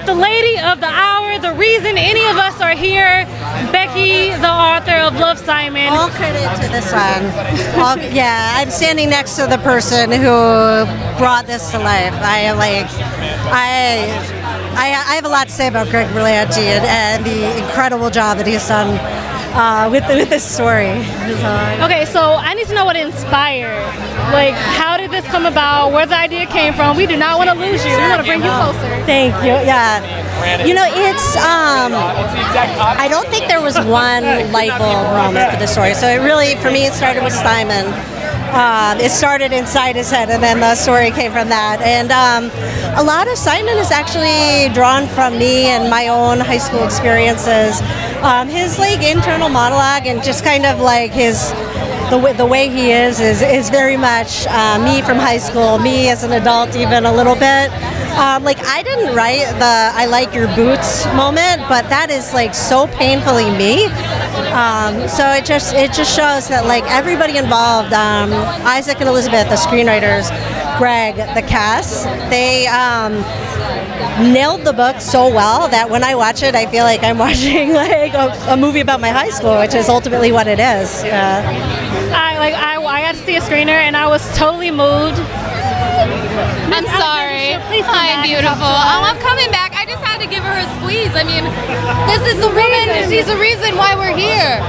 with the lady of the hour, the reason any of us are here, Becky, the author of Love, Simon. All credit to this one. Yeah, I'm standing next to the person who brought this to life. I have a lot to say about Greg Berlanti and the incredible job that he's done with this story. Okay, so I need to know what inspired. Like, how did this come about? Where the idea came from? We do not want to lose you. We want to bring you closer. Thank you. Yeah. You know, it's I don't think there was one light bulb moment for the story. So it really, for me, it started with Simon. It started inside his head, and then the story came from that. And a lot of Simon is actually drawn from me and my own high school experiences. His like internal monologue and just kind of like the way he is very much me from high school, me as an adult even a little bit. Like I didn't write the "I like your boots" moment, but that is like so painfully me. So it just shows that like everybody involved, Isaac and Elizabeth, the screenwriters, Greg, the cast, they nailed the book so well that when I watch it, I feel like I'm watching like a movie about my high school, which is ultimately what it is. Yeah. I got to see a screener and I was totally moved. I'm sorry. Hi, beautiful. I'm coming back. I just had to give her a squeeze. I mean, this is the woman. She's the reason why we're here.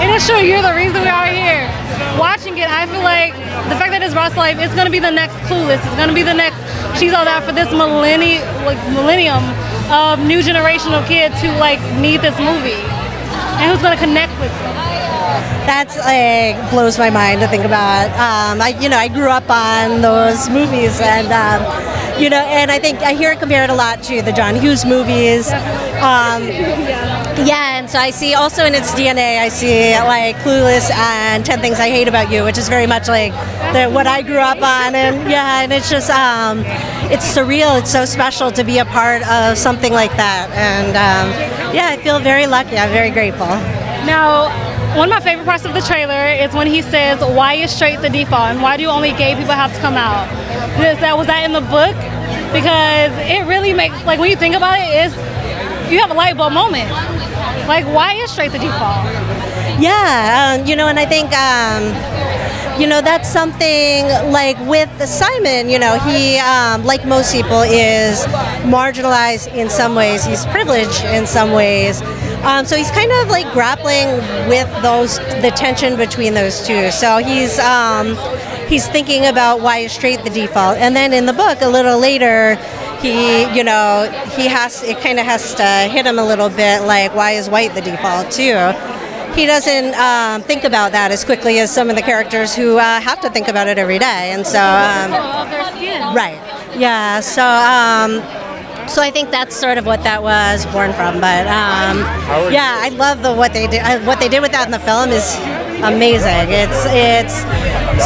It is true. You're the reason we are here. Watching it, I feel like the fact that it's Ross life, it's going to be the next Clueless. It's going to be the next She's All That for this millennium of new generation of kids who like need this movie and who's going to connect with it. That's like blows my mind to think about. I grew up on those movies, and and I think I hear it compared a lot to the John Hughes movies. Yeah, and so I see also in its DNA, I see like Clueless and 10 Things I Hate About You, which is very much like what I grew up on, and it's just it's surreal. It's so special to be a part of something like that, and yeah, I feel very lucky. I'm very grateful. Now, one of my favorite parts of the trailer is when he says, "Why is straight the default, and why do only gay people have to come out?" Was that in the book? Because it really makes, like, when you think about it, you have a light bulb moment. Like, why is straight the default? Yeah, and I think that's something like with Simon. He like most people is marginalized in some ways. He's privileged in some ways. So he's kind of like grappling with the tension between those two. So he's thinking about why is straight the default, and then in the book a little later, it kind of has to hit him a little bit, like why is white the default too. He doesn't think about that as quickly as some of the characters who have to think about it every day, and so right, yeah. So I think that's sort of what that was born from. But yeah, I love what they did. What they did with that in the film is amazing. It's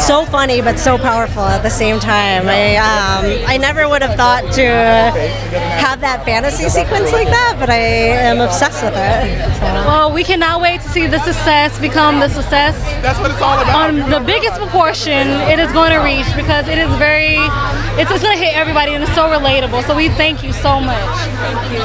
so funny but so powerful at the same time. I never would have thought to have that fantasy sequence like that, but I am obsessed with it. So. Well, we cannot wait to see the success become the success. That's what it's all about. On the biggest proportion it is going to reach, because it is it's going to hit everybody and it's so relatable. So we thank you so much. Thank you.